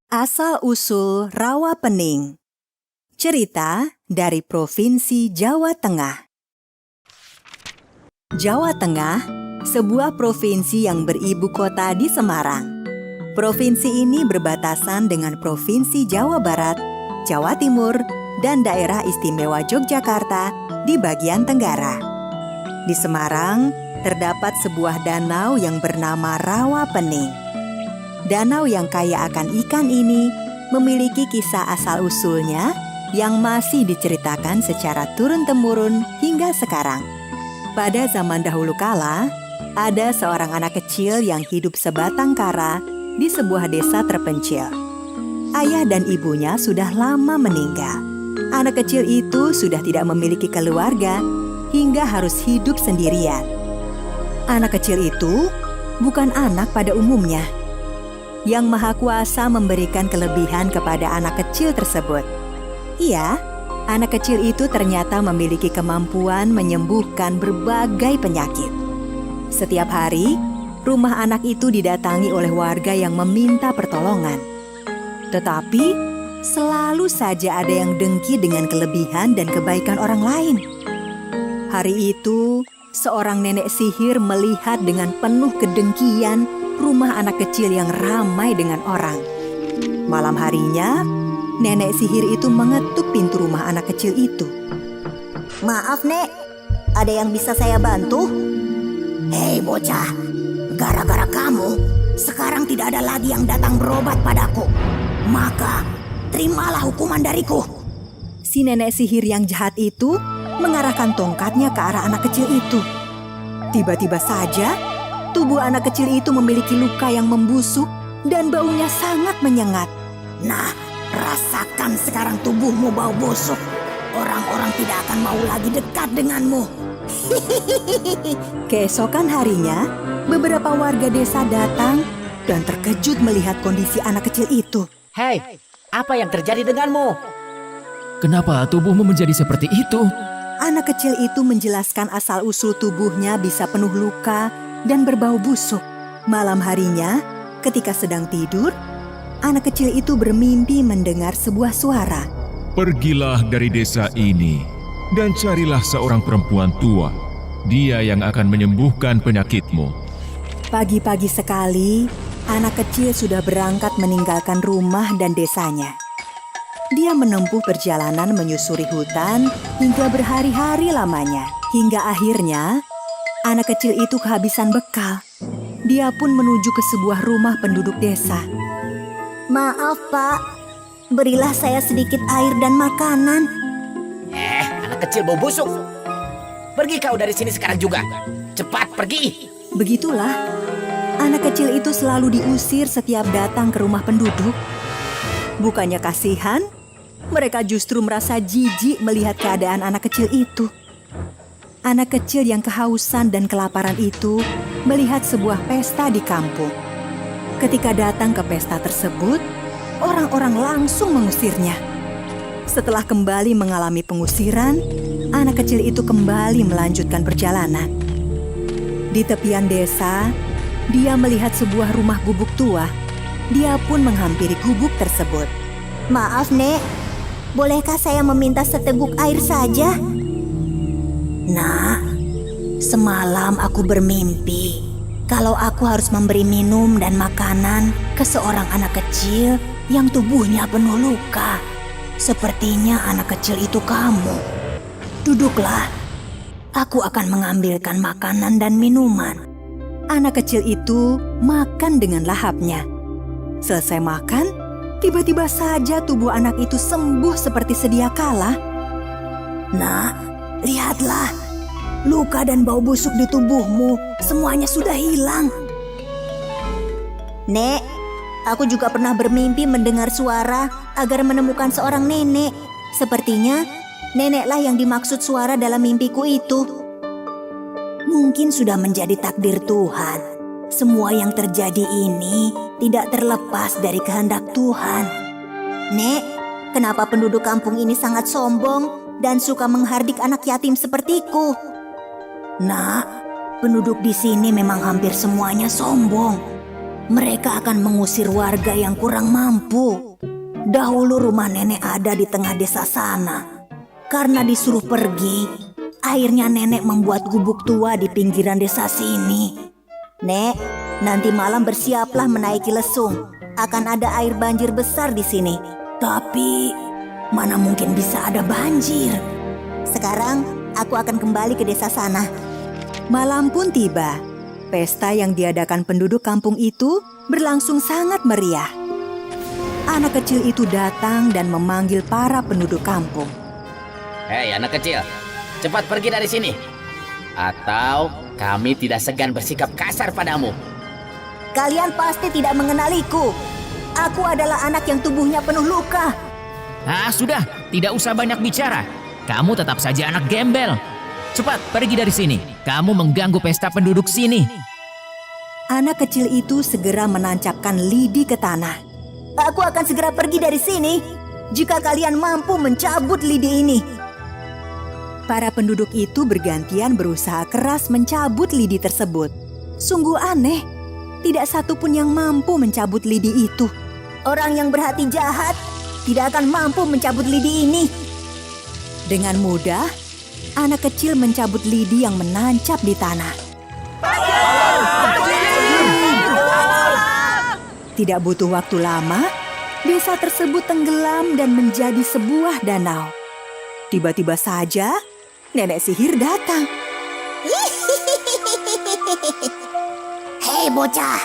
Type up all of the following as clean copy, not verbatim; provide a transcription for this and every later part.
Asal-usul rawa pening. Cerita dari Provinsi Jawa Tengah. Jawa Tengah, sebuah provinsi yang beribu kota di Semarang. Provinsi ini berbatasan dengan Provinsi Jawa Barat, Jawa Timur, dan Daerah Istimewa Yogyakarta di bagian tenggara. Di Semarang, terdapat sebuah danau yang bernama Rawa Pening. Danau yang kaya akan ikan ini memiliki kisah asal-usulnya yang masih diceritakan secara turun-temurun hingga sekarang. Pada zaman dahulu kala, ada seorang anak kecil yang hidup sebatang kara di sebuah desa terpencil. Ayah dan ibunya sudah lama meninggal. Anak kecil itu sudah tidak memiliki keluarga hingga harus hidup sendirian. Anak kecil itu bukan anak pada umumnya. Yang Maha Kuasa memberikan kelebihan kepada anak kecil tersebut. Iya, anak kecil itu ternyata memiliki kemampuan menyembuhkan berbagai penyakit. Setiap hari, rumah anak itu didatangi oleh warga yang meminta pertolongan. Tetapi, selalu saja ada yang dengki dengan kelebihan dan kebaikan orang lain. Hari itu, seorang nenek sihir melihat dengan penuh kedengkian rumah anak kecil yang ramai dengan orang. Malam harinya, nenek sihir itu mengetuk pintu rumah anak kecil itu. Maaf, Nek. Ada yang bisa saya bantu? Hei bocah, gara-gara kamu, sekarang tidak ada lagi yang datang berobat padaku. Maka, terimalah hukuman dariku. Si nenek sihir yang jahat itu mengarahkan tongkatnya ke arah anak kecil itu. Tiba-tiba saja, tubuh anak kecil itu memiliki luka yang membusuk dan baunya sangat menyengat. Nah, rasakan sekarang tubuhmu bau busuk. Orang-orang tidak akan mau lagi dekat denganmu. Keesokan harinya, beberapa warga desa datang dan terkejut melihat kondisi anak kecil itu. Hei, apa yang terjadi denganmu? Kenapa tubuhmu menjadi seperti itu? Anak kecil itu menjelaskan asal-usul tubuhnya bisa penuh luka dan berbau busuk. Malam harinya, ketika sedang tidur, anak kecil itu bermimpi mendengar sebuah suara. Pergilah dari desa ini dan carilah seorang perempuan tua. Dia yang akan menyembuhkan penyakitmu. Pagi-pagi sekali, anak kecil sudah berangkat meninggalkan rumah dan desanya. Dia menempuh perjalanan menyusuri hutan hingga berhari-hari lamanya. Hingga akhirnya, anak kecil itu kehabisan bekal. Dia pun menuju ke sebuah rumah penduduk desa. Maaf, Pak. Berilah saya sedikit air dan makanan. Anak kecil bau busuk. Pergi kau dari sini sekarang juga. Cepat pergi. Begitulah, anak kecil itu selalu diusir setiap datang ke rumah penduduk. Bukannya kasihan, mereka justru merasa jijik melihat keadaan anak kecil itu. Anak kecil yang kehausan dan kelaparan itu melihat sebuah pesta di kampung. Ketika datang ke pesta tersebut, orang-orang langsung mengusirnya. Setelah kembali mengalami pengusiran, anak kecil itu kembali melanjutkan perjalanan. Di tepian desa, dia melihat sebuah rumah gubuk tua. Dia pun menghampiri gubuk tersebut. Maaf, Nek. Bolehkah saya meminta seteguk air saja? Nak, semalam aku bermimpi kalau aku harus memberi minum dan makanan ke seorang anak kecil yang tubuhnya penuh luka. Sepertinya anak kecil itu kamu. Duduklah, aku akan mengambilkan makanan dan minuman. Anak kecil itu makan dengan lahapnya. Selesai makan, tiba-tiba saja tubuh anak itu sembuh seperti sedia kala. Nak, lihatlah, luka dan bau busuk di tubuhmu semuanya sudah hilang. Nek, aku juga pernah bermimpi mendengar suara agar menemukan seorang nenek. Sepertinya neneklah yang dimaksud suara dalam mimpiku itu. Mungkin sudah menjadi takdir Tuhan. Semua yang terjadi ini tidak terlepas dari kehendak Tuhan. Nek, kenapa penduduk kampung ini sangat sombong dan suka menghardik anak yatim sepertiku? Nak, penduduk di sini memang hampir semuanya sombong. mereka akan mengusir warga yang kurang mampu. Dahulu rumah nenek ada di tengah desa sana. Karena disuruh pergi, akhirnya nenek membuat gubuk tua di pinggiran desa sini. Nek, nanti malam bersiaplah menaiki lesung. Akan ada air banjir besar di sini. Tapi, mana mungkin bisa ada banjir? Sekarang, aku akan kembali ke desa sana. Malam pun tiba. Pesta yang diadakan penduduk kampung itu berlangsung sangat meriah. Anak kecil itu datang dan memanggil para penduduk kampung. Hei anak kecil, cepat pergi dari sini. Atau kami tidak segan bersikap kasar padamu. Kalian pasti tidak mengenaliku. Aku adalah anak yang tubuhnya penuh luka. Ah, sudah, tidak usah banyak bicara. Kamu tetap saja anak gembel. Cepat pergi dari sini. Kamu mengganggu pesta penduduk sini. Anak kecil itu segera menancapkan lidi ke tanah. Aku akan segera pergi dari sini jika kalian mampu mencabut lidi ini. Para penduduk itu bergantian berusaha keras mencabut lidi tersebut. Sungguh aneh, tidak satu pun yang mampu mencabut lidi itu. Orang yang berhati jahat tidak akan mampu mencabut lidi ini. Dengan mudah, anak kecil mencabut lidi yang menancap di tanah. Tidak butuh waktu lama, desa tersebut tenggelam dan menjadi sebuah danau. Tiba-tiba saja, nenek sihir datang. Hei bocah,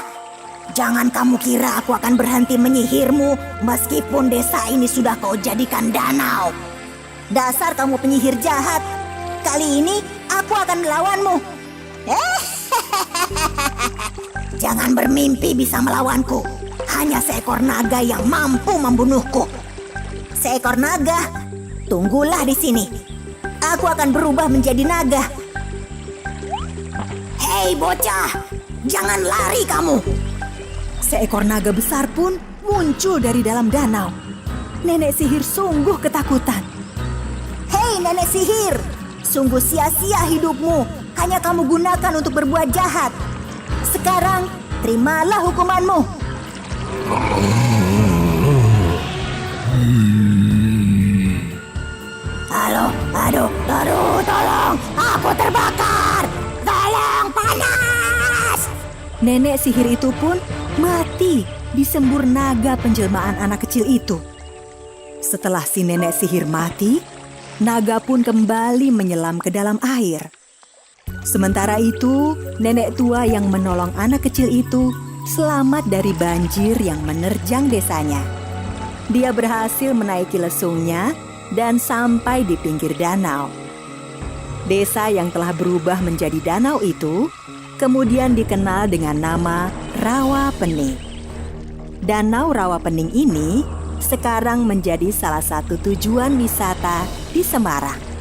jangan kamu kira aku akan berhenti menyihirmu meskipun desa ini sudah kau jadikan danau. Dasar kamu penyihir jahat. Kali ini aku akan melawanmu. Jangan bermimpi bisa melawanku. Hanya seekor naga yang mampu membunuhku. Seekor naga, tunggulah di sini. Aku akan berubah menjadi naga. Hei bocah, jangan lari kamu. Seekor naga besar pun muncul dari dalam danau. Nenek sihir sungguh ketakutan. Hei nenek sihir, sungguh sia-sia hidupmu. Hanya kamu gunakan untuk berbuat jahat. Sekarang, terimalah hukumanmu. Halo, aduh, tolong, aku terbakar. Tolong, panas. Nenek sihir itu pun mati disembur naga penjelmaan anak kecil itu. Setelah si nenek sihir mati, naga pun kembali menyelam ke dalam air. Sementara itu, nenek tua yang menolong anak kecil itu selamat dari banjir yang menerjang desanya. Dia berhasil menaiki lesungnya dan sampai di pinggir danau. Desa yang telah berubah menjadi danau itu kemudian dikenal dengan nama Rawa Pening. Danau Rawa Pening ini sekarang menjadi salah satu tujuan wisata di Semarang.